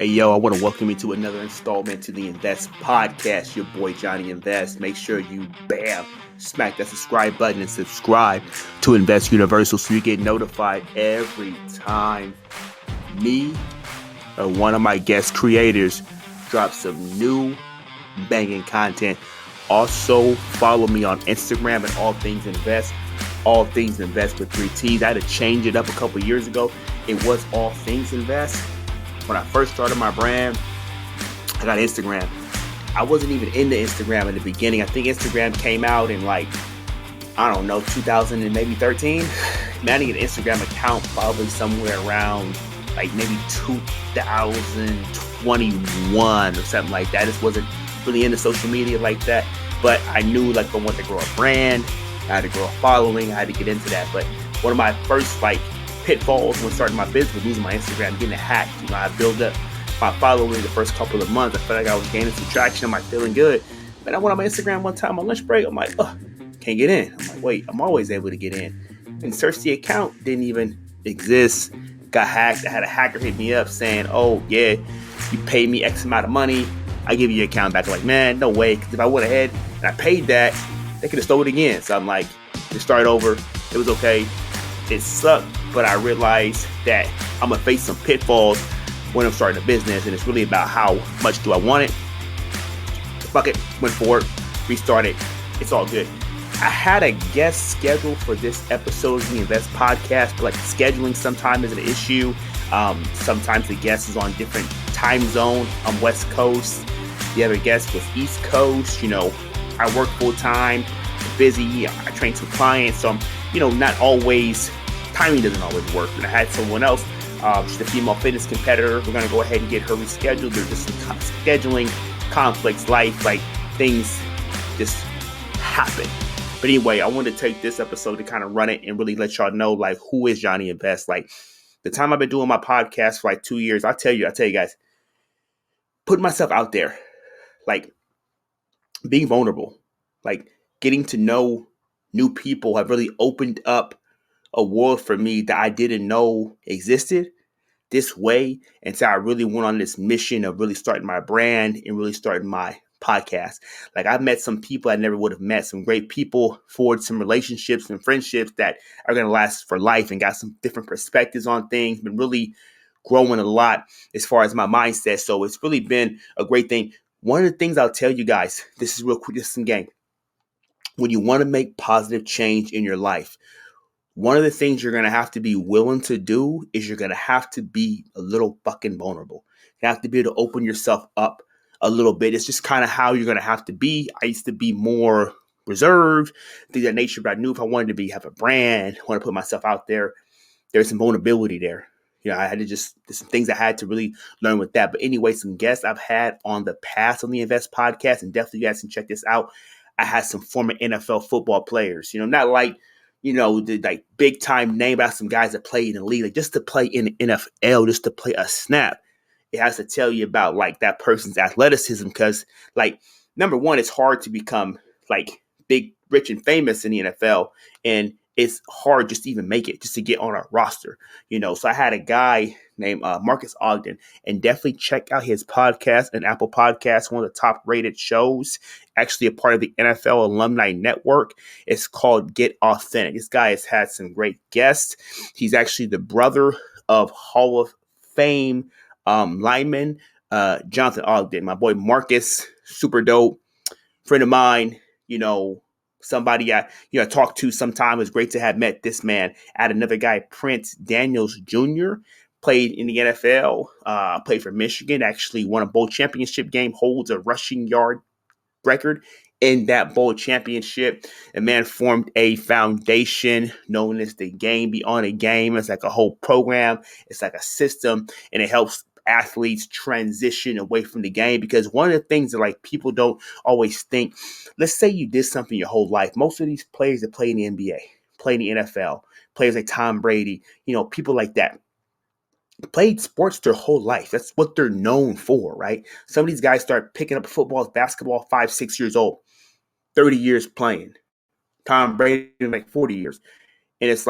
Hey, yo, I want to welcome you to another installment to the Invest Podcast. Your boy, Johny Invest. Make sure you, smack that subscribe button and subscribe to Invest Universal so you get notified every time me or one of my guest creators drop some new banging content. Also, follow me on Instagram at All Things Invest. All Things Invest with 3 T's. I had to change it up a couple years ago. It was All Things Invest. When I first started my brand, I got Instagram. I wasn't even into Instagram in the beginning. I think Instagram came out in 2000 and maybe 13. Man, I didn't get an Instagram account probably somewhere around maybe 2021 or something like that. I just wasn't really into social media like that. But I knew if I wanted to grow a brand, I had to grow a following, I had to get into that. But one of my first pitfalls when starting my business was losing my Instagram, getting it hacked. I built up my following the first couple of months. I felt like I was gaining some traction. I'm feeling good. But I went on my Instagram one time on lunch break. I'm can't get in. I'm wait, I'm always able to get in. And search the account, didn't even exist. Got hacked. I had a hacker hit me up saying, oh yeah, you paid me X amount of money, I give you your account back. I'm like, man, no way. Because if I went ahead and I paid that, they could have stole it again. So I'm just start over. It was okay. It sucked, but I realized that I'm going to face some pitfalls when I'm starting a business, and it's really about how much do I want it. Fuck it, went forward, restarted. It's all good. I had a guest scheduled for this episode of the Invest Podcast, but scheduling sometimes is an issue. Sometimes the guest is on different time zone. I'm West Coast. The other guest was East Coast. I work full time, busy. I train some clients, so I'm, not always. Timing doesn't always work. And I had someone else, she's a female fitness competitor. We're going to go ahead and get her rescheduled. There's just some scheduling conflicts, things just happen. But anyway, I wanted to take this episode to kind of run it and really let y'all know, who is Johny Invest? The time I've been doing my podcast for 2 years, I tell you guys, putting myself out there, being vulnerable, getting to know new people have really opened up a world for me that I didn't know existed this way. And so I really went on this mission of really starting my brand and really starting my podcast. I've met some people I never would have met, some great people, forged some relationships and friendships that are going to last for life, and got some different perspectives on things. Been really growing a lot as far as my mindset. So it's really been a great thing. One of the things I'll tell you guys, this is real quick, this is some game. When you want to make positive change in your life, one of the things you're going to have to be willing to do is you're going to have to be a little fucking vulnerable. You have to be able to open yourself up a little bit. It's just kind of how you're going to have to be. I used to be more reserved, things of that nature, but I knew if I wanted to have a brand, want to put myself out there, there's some vulnerability there. I had to there's some things I had to really learn with that. But anyway, some guests I've had on the past on the Invest Podcast, and definitely you guys can check this out. I had some former NFL football players, not the big time name, about some guys that play in the league, just to play in the NFL, just to play a snap. It has to tell you about that person's athleticism, because number one, it's hard to become big, rich, and famous in the NFL, and it's hard just to even make it, just to get on a roster. So I had a guy named Marcus Ogden, and definitely check out his podcast and Apple Podcasts, one of the top rated shows, actually a part of the NFL Alumni Network. It's called Get Authentic. This guy has had some great guests. He's actually the brother of Hall of Fame lineman Jonathan Ogden. My boy Marcus, super dope friend of mine. Somebody I talk to sometime. It's great to have met this man. I had another guy, Prince Daniels Jr., played in the NFL, played for Michigan, actually won a bowl championship game, holds a rushing yard record in that bowl championship. A man formed a foundation known as the Game Beyond a Game. It's a whole program. It's a system, and it helps athletes transition away from the game, because one of the things that people don't always think, let's say you did something your whole life. Most of these players that play in the NBA, play in the NFL, players like Tom Brady, people like that, played sports their whole life. That's what they're known for, right? Some of these guys start picking up football, basketball, 5-6 years old, 30 years playing. Tom Brady 40 years. And it's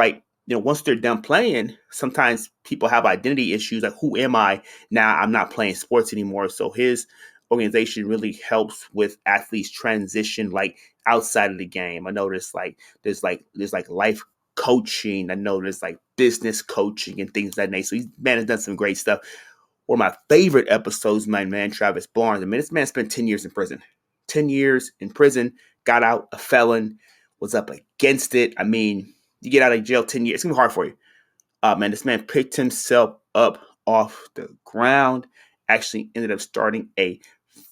once they're done playing, sometimes people have identity issues like, who am I now? I'm not playing sports anymore. So his organization really helps with athletes transition like outside of the game. I know there's like life coaching. I know there's like business coaching and things of that nature. So he's man has done some great stuff. One of my favorite episodes, my man Travis Barnes. I mean, this man spent 10 years in prison. 10 years in prison, got out a felon, was up against it. I mean, you get out of jail 10 years, it's gonna be hard for you. Man, this man picked himself up off the ground, actually ended up starting a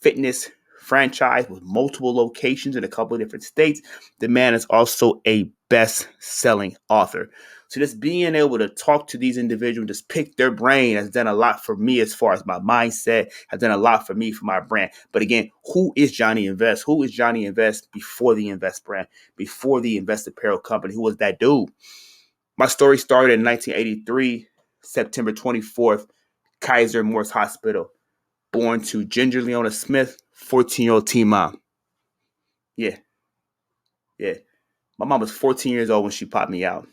fitness franchise with multiple locations in a couple of different states. The man is also a best-selling author. So just being able to talk to these individuals, just pick their brain has done a lot for me as far as my mindset, has done a lot for me for my brand. But again, who is Johny Invest? Who is Johny Invest before the Invest brand, before the Invest Apparel company? Who was that dude? My story started in 1983, September 24th, Kaiser Morris Hospital. Born to Ginger Leona Smith, 14-year-old teen mom. Yeah, yeah. My mom was 14 years old when she popped me out.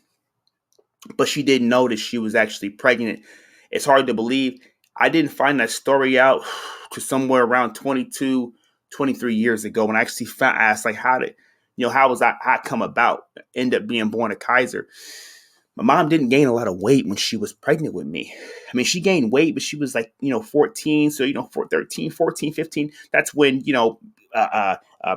But she didn't know that she was actually pregnant. It's hard to believe. I didn't find that story out to somewhere around 22, 23 years ago when I actually asked, like, how was I come about? End up being born a Kaiser. My mom didn't gain a lot of weight when she was pregnant with me. I mean, she gained weight, but she was like, 14. So, 13, 14, 15. That's when,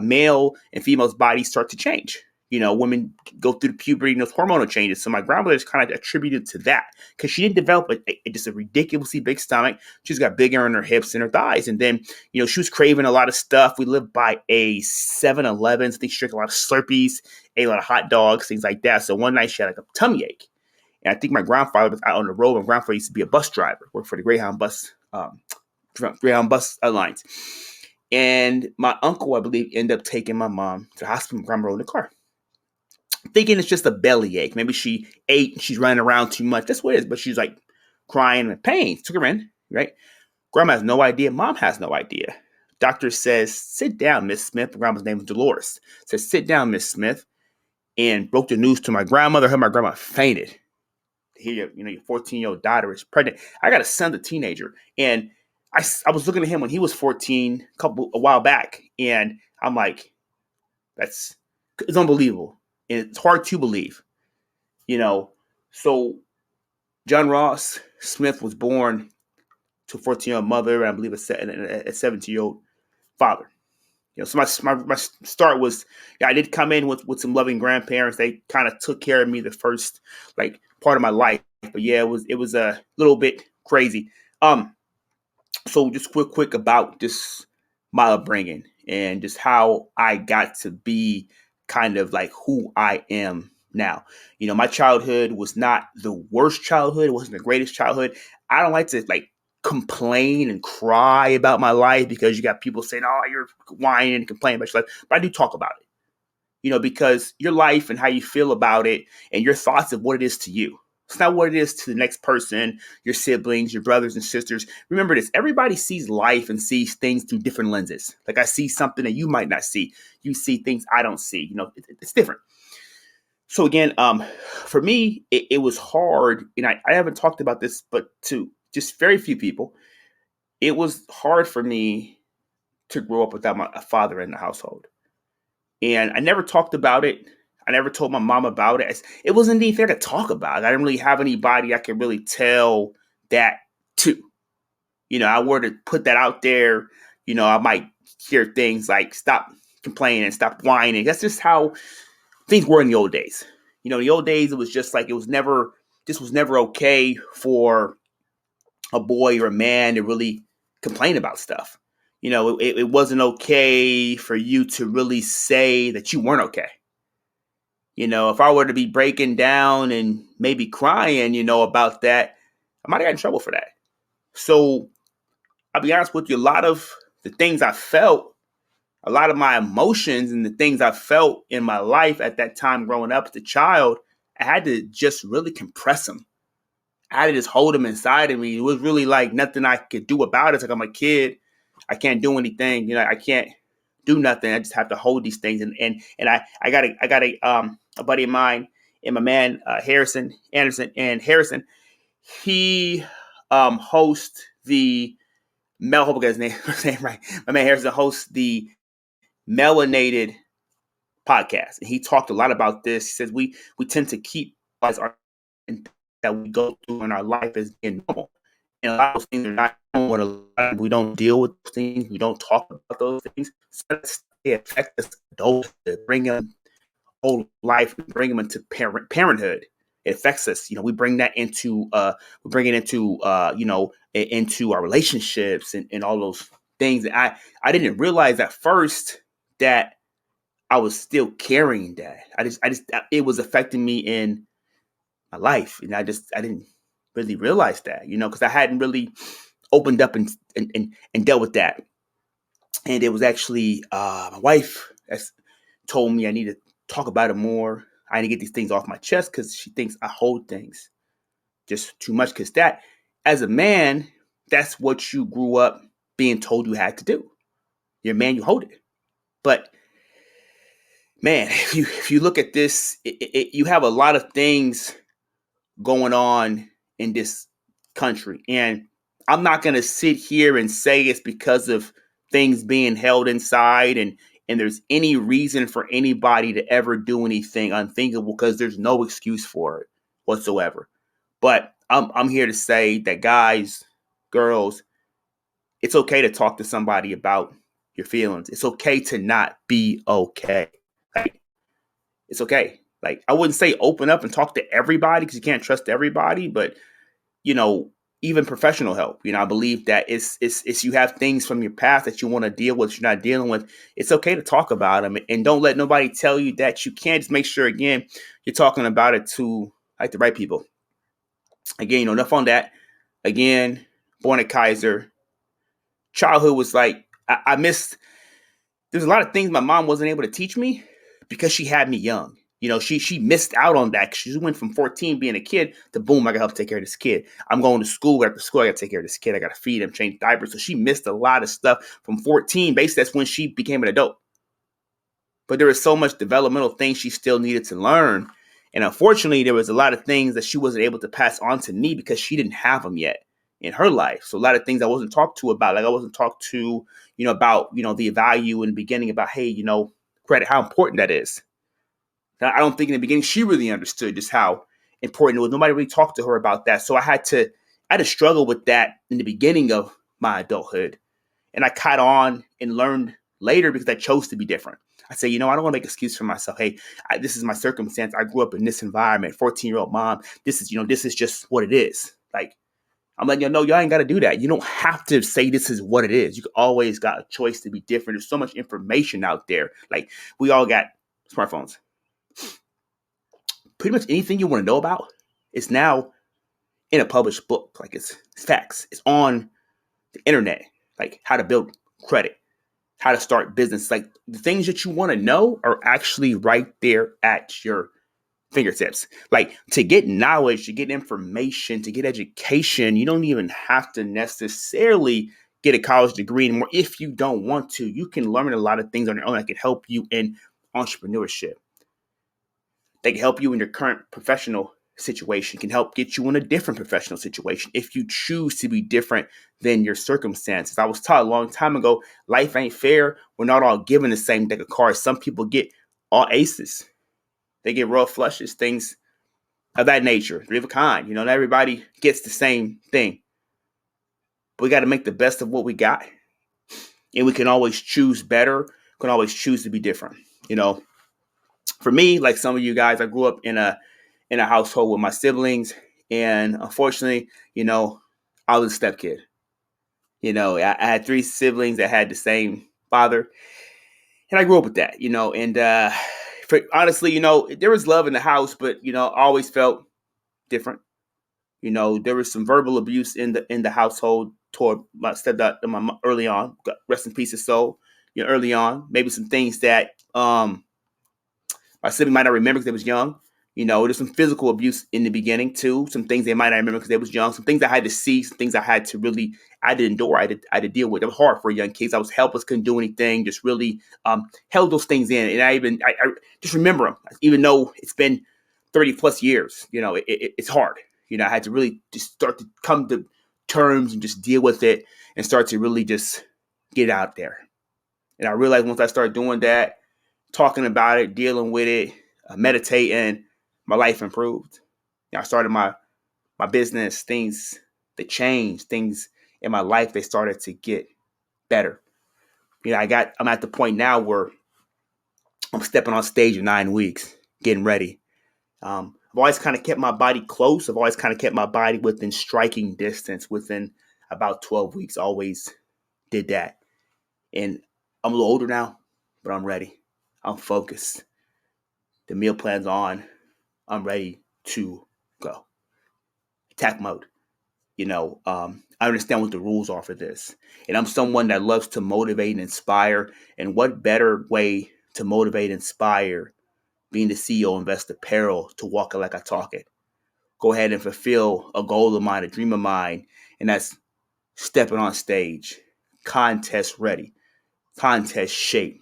male and female's bodies start to change. Women go through the puberty and those hormonal changes. So my grandmother is kind of attributed to that because she didn't develop just a ridiculously big stomach. She's got bigger in her hips and her thighs. And then, she was craving a lot of stuff. We lived by a 7-Eleven. So they drank a lot of Slurpees, ate a lot of hot dogs, things like that. So one night she had like a tummy ache. And I think my grandfather was out on the road. My grandfather used to be a bus driver, worked for the Greyhound bus lines. And my uncle, I believe, ended up taking my mom to the hospital. My grandma rode in the car, thinking it's just a belly ache. Maybe she ate and she's running around too much. That's what it is. But she's like crying and pain. Took her in, right? Grandma has no idea. Mom has no idea. Doctor says, "Sit down, Miss Smith." Grandma's name was Dolores. Says, "Sit down, Miss Smith." And broke the news to my grandmother. Her, my grandma fainted. Here, your 14-year-old daughter is pregnant. I got a son, a teenager, and I was looking at him when he was 14 a while back, and I'm like, it's unbelievable, and it's hard to believe, So John Ross Smith was born to a 14-year-old mother, and I believe a 17-year-old father. So my start was, I did come in with some loving grandparents. They kind of took care of me the first part of my life. But yeah, it was a little bit crazy. So just quick about just my upbringing and just how I got to be kind of like who I am now. My childhood was not the worst childhood. It wasn't the greatest childhood. I don't like to complain and cry about my life because you got people saying, "Oh, you're whining and complaining about your life." But I do talk about it, because your life and how you feel about it and your thoughts of what it is to you. It's not what it is to the next person, your siblings, your brothers and sisters. Remember this, everybody sees life and sees things through different lenses. Like I see something that you might not see. You see things I don't see. It's different. So again, for me, it was hard. And I haven't talked about this, but to just very few people, it was hard for me to grow up without a father in the household. And I never talked about it. I never told my mom about it. It wasn't anything I could talk about. I didn't really have anybody I could really tell that to. I were to put that out there, I might hear things like stop complaining, stop whining. That's just how things were in the old days. The old days, it was just like this was never okay for a boy or a man to really complain about stuff. It wasn't okay for you to really say that you weren't okay. If I were to be breaking down and maybe crying, about that, I might have got in trouble for that. So I'll be honest with you, a lot of the things I felt, a lot of my emotions and the things I felt in my life at that time growing up as a child, I had to just really compress them. I had to just hold them inside of me. It was really like nothing I could do about it. It's like I'm a kid. I can't do anything. I can't do nothing. I just have to hold these things. And I got a buddy of mine, and my man he hosts the Mel. Hope I got his name right. My man Harrison hosts the Melanated podcast, and he talked a lot about this. He says we tend to keep our that we go through in our life as being normal, and a lot of those things are not normal. We don't deal with those things. We don't talk about those things. So they affect us adults, bring them whole life, bring them into parenthood. It affects us. We bring that into into our relationships and all those things. And I didn't realize at first that I was still carrying that. It was affecting me in my life, and I didn't really realize that, because I hadn't really opened up and dealt with that. And it was actually my wife that told me I need to talk about it more. I need to get these things off my chest because she thinks I hold things just too much. Because that, as a man, that's what you grew up being told you had to do. You're a man, you hold it. But man, if you look at this, you have a lot of things going on in this country. And I'm not going to sit here and say it's because of things being held inside and there's any reason for anybody to ever do anything unthinkable, because there's no excuse for it whatsoever. But I'm here to say that, guys, girls, it's okay to talk to somebody about your feelings. It's okay to not be okay. Like, it's okay. Like, I wouldn't say open up and talk to everybody because you can't trust everybody, but even professional help. I believe that it's you have things from your past that you want to deal with, you're not dealing with. It's okay to talk about them, and don't let nobody tell you that you can't. Just make sure, again, you're talking about it to like the right people. Again, enough on that. Again, born at Kaiser. Childhood was like, I missed. There's a lot of things my mom wasn't able to teach me because she had me young. She missed out on that. She went from 14 being a kid to boom, I got to help take care of this kid. I'm going to school. After school, I got to take care of this kid. I got to feed him, change diapers. So she missed a lot of stuff from 14. Basically, that's when she became an adult. But there was so much developmental things she still needed to learn. And unfortunately, there was a lot of things that she wasn't able to pass on to me because she didn't have them yet in her life. So a lot of things I wasn't talked to about, like I wasn't talked to, about, the value in the beginning about, hey, credit, how important that is. I don't think in the beginning she really understood just how important it was. Nobody really talked to her about that. So I had to struggle with that in the beginning of my adulthood. And I caught on and learned later because I chose to be different. I say, I don't want to make excuse for myself. Hey, this is my circumstance. I grew up in this environment, 14-year-old mom. This is just what it is. Like, I'm letting y'all know y'all ain't got to do that. You don't have to say this is what it is. You always got a choice to be different. There's so much information out there. Like, we all got smartphones. Pretty much anything you want to know about is now in a published book. Like, it's facts. It's on the internet. Like, how to build credit, how to start business. Like, the things that you want to know are actually right there at your fingertips. Like, to get knowledge, to get information, to get education, you don't even have to necessarily get a college degree anymore. If you don't want to, you can learn a lot of things on your own that can help you in entrepreneurship. They can help you in your current professional situation, can help get you in a different professional situation if you choose to be different than your circumstances. I was taught a long time ago, life ain't fair. We're not all given the same deck of cards. Some people get all aces. They get royal flushes, things of that nature. Three of a kind. Not everybody gets the same thing. But we got to make the best of what we got. And we can always choose better. Can always choose to be different. For me, like some of you guys, I grew up in a household with my siblings, and unfortunately, I was a step kid. I had three siblings that had the same father, and I grew up with that. And honestly, there was love in the house, but I always felt different. There was some verbal abuse in the household toward my stepdad early on. Rest in peace, his soul. Early on, maybe some things that my sibling might not remember because they was young. There's some physical abuse in the beginning too. Some things they might not remember because they was young. Some things I had to see. Some things I had to endure. I had to deal with. It was hard for young kids. I was helpless, couldn't do anything. Just really held those things in. And I just remember them, even though it's been 30 plus years. It's hard. I had to really just start to come to terms and just deal with it and start to really just get out there. And I realized once I started doing that, talking about it, dealing with it, meditating, my life improved. I started my business, things they changed, things in my life they started to get better. I'm at the point now where I'm stepping on stage in 9 weeks, getting ready. I've always kind of kept my body close. I've always kind of kept my body within striking distance within about 12 weeks. Always did that. And I'm a little older now, but I'm ready. I'm focused. The meal plan's on. I'm ready to go. Attack mode. I understand what the rules are for this. And I'm someone that loves to motivate and inspire. And what better way to motivate and inspire being the CEO of Invest Apparel to walk it like I talk it. Go ahead and fulfill a goal of mine, a dream of mine, and that's stepping on stage, contest ready, contest shape.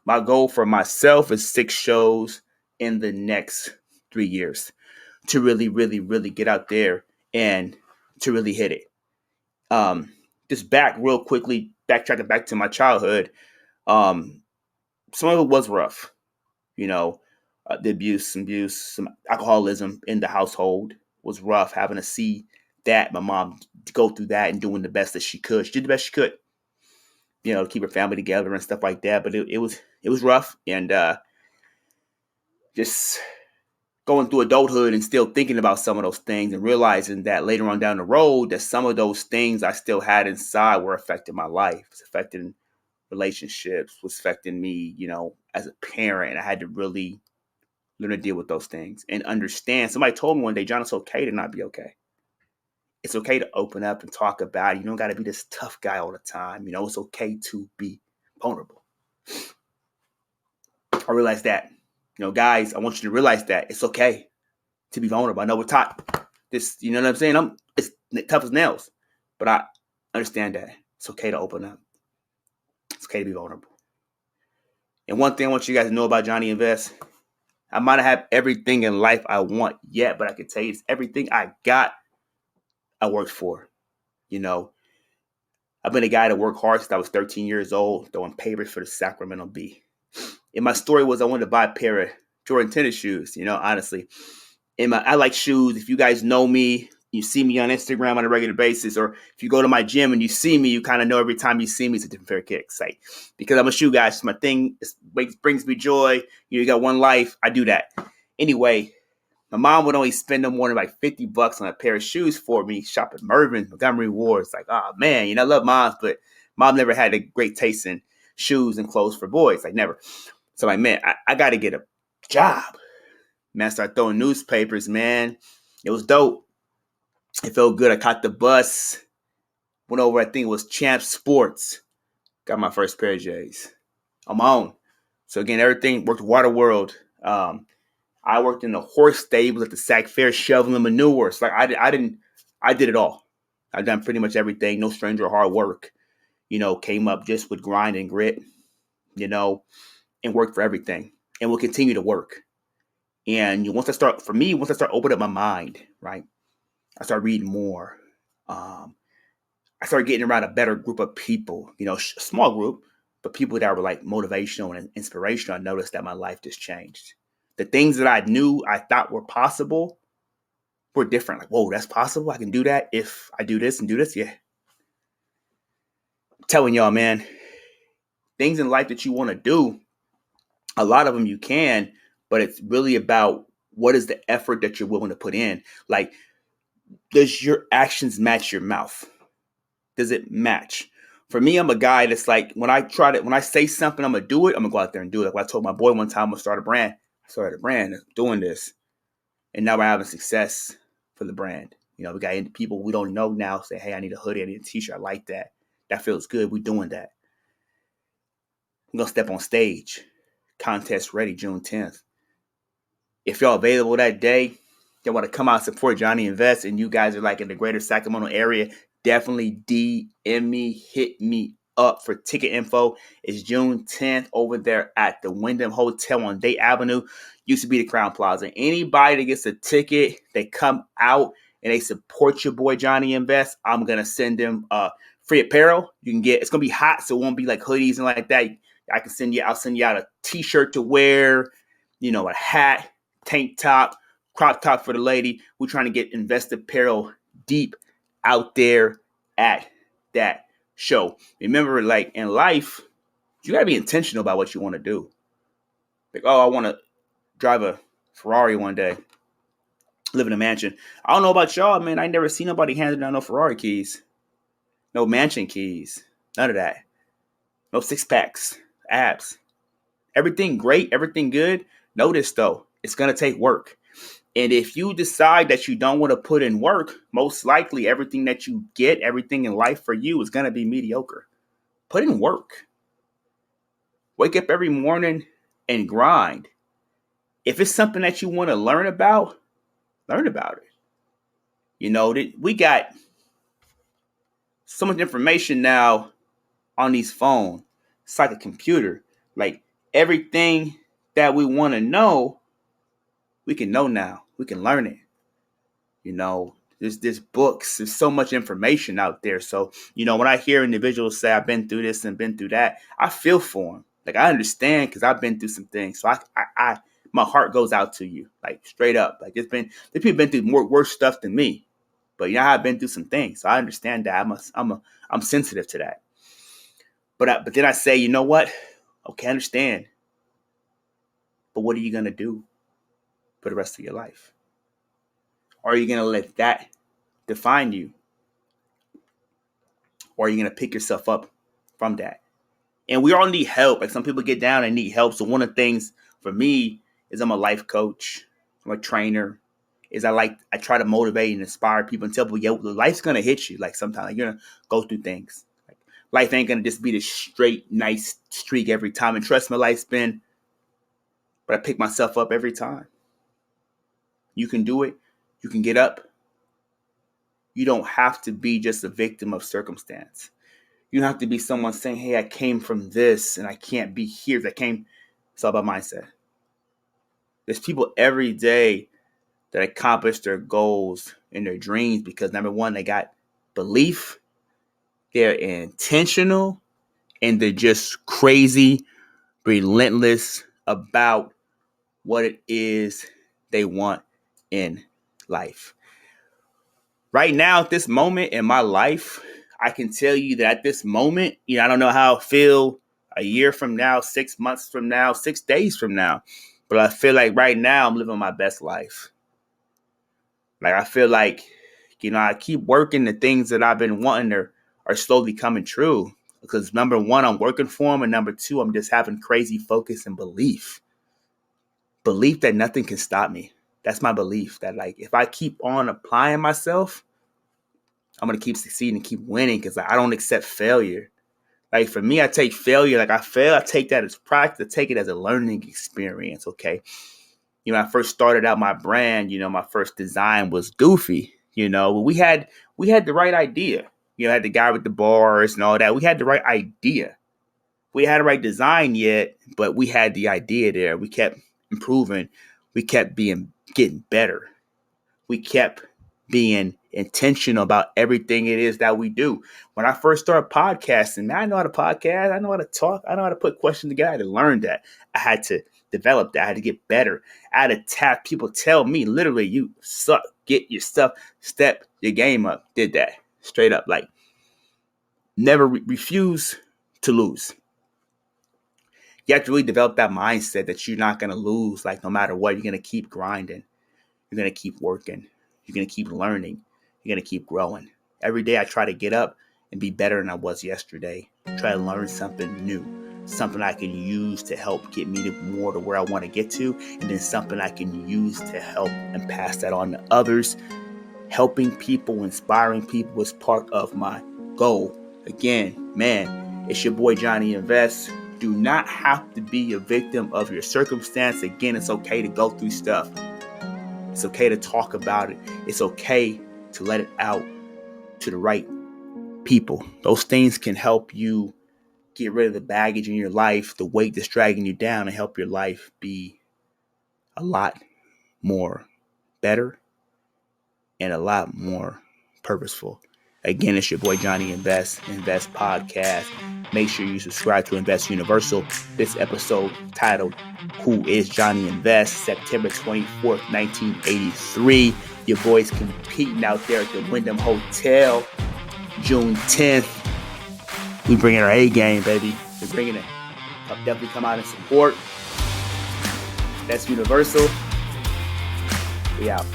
My goal for myself is 6 shows in the next 3 years to really, really, really get out there and to really hit it. Just back real quickly, backtracking back to my childhood. Some of it was rough, the abuse, some alcoholism in the household was rough. Having to see that, my mom go through that and doing the best that she could. She did the best she could, to keep her family together and stuff like that. But it was rough, and just going through adulthood and still thinking about some of those things and realizing that later on down the road that some of those things I still had inside were affecting my life. It's affecting relationships, was affecting me, as a parent. I had to really learn to deal with those things and understand. Somebody told me one day, John, it's okay to not be okay. It's okay to open up and talk about it. You don't got to be this tough guy all the time. It's okay to be vulnerable. I realized that. Guys, I want you to realize that it's okay to be vulnerable. I know we're taught this, you know what I'm saying? It's tough as nails, but I understand that it's okay to open up. It's okay to be vulnerable. And one thing I want you guys to know about Johny Invest, I might not have everything in life I want yet, but I can tell you it's everything I got, I worked for. I've been a guy that worked hard since I was 13 years old, throwing papers for the Sacramento Bee. And my story was I wanted to buy a pair of Jordan tennis shoes, honestly. I like shoes. If you guys know me, you see me on Instagram on a regular basis, or if you go to my gym and you see me, you kind of know every time you see me, it's a different pair of kicks. Because I'm a shoe guy, it's my thing. It brings me joy. You got one life. I do that. Anyway, my mom would only spend no more than like $50 on a pair of shoes for me, shop at Mervyn, Montgomery Ward. It's like, oh man, I love moms, but mom never had a great taste in shoes and clothes for boys. Never. So man, I got to get a job. Man, I started throwing newspapers, man. It was dope. It felt good. I caught the bus. Went over, I think it was Champ Sports. Got my first pair of J's on my own. So again, everything worked Waterworld. I worked in the horse stables at the Sac Fair shoveling manure. It's I did it all. I've done pretty much everything. No stranger to hard work. Came up just with grind and grit, and worked for everything. And will continue to work. And once I start opening up my mind, right, I start reading more. I started getting around a better group of people, a small group, but people that were motivational and inspirational. I noticed that my life just changed. The things that I knew I thought were possible were different. Whoa, that's possible. I can do that if I do this and do this. Yeah. I'm telling y'all, man, things in life that you want to do, a lot of them you can, but it's really about what is the effort that you're willing to put in. Does your actions match your mouth? Does it match? For me, I'm a guy that's when I say something, I'm going to do it. I'm going to go out there and do it. I told my boy one time I'm going to start a brand. I started a brand doing this. And now we're having success for the brand. We got people we don't know now say, hey, I need a hoodie, I need a t-shirt. I like that. That feels good. We're doing that. I'm going to step on stage. Contest ready, June 10th. If y'all available that day, y'all want to come out and support Johny Invest, and you guys are in the greater Sacramento area, definitely DM me, hit me up for ticket info. It's June 10th over there at the Wyndham Hotel on Date Avenue. Used to be the Crown Plaza. Anybody that gets a ticket, they come out and they support your boy Johny Invest, I'm going to send them free apparel. You can get, it's going to be hot, so it won't be like hoodies and like that. I'll send you out a t-shirt to wear, a hat, tank top, crop top for the lady. We're trying to get Invest apparel deep out there at that show. Remember, like in life, you got to be intentional about what you want to do. Like, oh, I want to drive a Ferrari one day, live in a mansion. I don't know about y'all, man. I ain't never seen nobody handing down no Ferrari keys, no mansion keys, none of that. No six packs, abs. Everything great, everything good. Notice though, it's going to take work. And if you decide that you don't want to put in work, most likely everything that you get, everything in life for you is going to be mediocre. Put in work. Wake up every morning and grind. If it's something that you want to learn about it. We got so much information now on these phones. It's like a computer. Like everything that we want to know, we can know now. We can learn it. There's books. There's so much information out there. So, when I hear individuals say, I've been through this and been through that, I feel for them. Like, I understand because I've been through some things. So my heart goes out to you, like straight up. Like there's people been through worse stuff than me, but I've been through some things. So I understand that. I'm sensitive to that. But then I say, you know what? Okay, I understand. But what are you going to do for the rest of your life? Or are you going to let that define you? Or are you going to pick yourself up from that? And we all need help. Like some people get down and need help. So one of the things for me is I'm a life coach. I'm a trainer. I try to motivate and inspire people and tell people, life's going to hit you. Like sometimes you're going to go through things. Like life ain't going to just be this straight, nice streak every time. And trust me, life's been, but I pick myself up every time. You can do it. You can get up. You don't have to be just a victim of circumstance. You don't have to be someone saying, hey, I came from this and I can't be here. It's all about mindset. There's people every day that accomplish their goals and their dreams because number one, they got belief, they're intentional, and they're just crazy, relentless about what it is they want in life. Right now, at this moment in my life, I can tell you that at this moment, I don't know how I'll feel a year from now, 6 months from now, 6 days from now. But I feel like right now I'm living my best life. Like I feel like, I keep working the things that I've been wanting are slowly coming true. Because number one, I'm working for them. And number two, I'm just having crazy focus and belief. Belief that nothing can stop me. That's my belief that like if I keep on applying myself, I'm going to keep succeeding and keep winning because I don't accept failure. Like for me, I take failure. Like I fail, I take that as practice. I take it as a learning experience. Okay. When I first started out my brand, my first design was goofy. We had the right idea. Had the guy with the bars and all that. We had the right idea. We had the right design yet, but we had the idea there. We kept improving. We kept getting better. We kept being intentional about everything it is that we do. When I first started podcasting, man, I know how to podcast. I know how to talk. I know how to put questions together. I had to learn that. I had to develop that. I had to get better. I had to tap people tell me literally, you suck. Get your stuff. Step your game up. Did that straight up. Like never refuse to lose. You have to really develop that mindset that you're not going to lose. Like no matter what, you're going to keep grinding. You're going to keep working. You're going to keep learning. You're going to keep growing. Every day I try to get up and be better than I was yesterday. Try to learn something new. Something I can use to help get me more to where I want to get to. And then something I can use to help and pass that on to others. Helping people, inspiring people is part of my goal. Again, man, it's your boy Johny Invest. Do not have to be a victim of your circumstance. Again, it's okay to go through stuff. It's okay to talk about it. It's okay to let it out to the right people. Those things can help you get rid of the baggage in your life, the weight that's dragging you down, and help your life be a lot more better and a lot more purposeful. Again, it's your boy Johny Invest Podcast. Make sure you subscribe to Invest Universal. This episode titled Who is Johny Invest? September 24th, 1983. Your boys competing out there at the Wyndham Hotel. June 10th. We bringing our A game, baby. We're bringing it. I'll definitely come out and support. That's Universal. We out.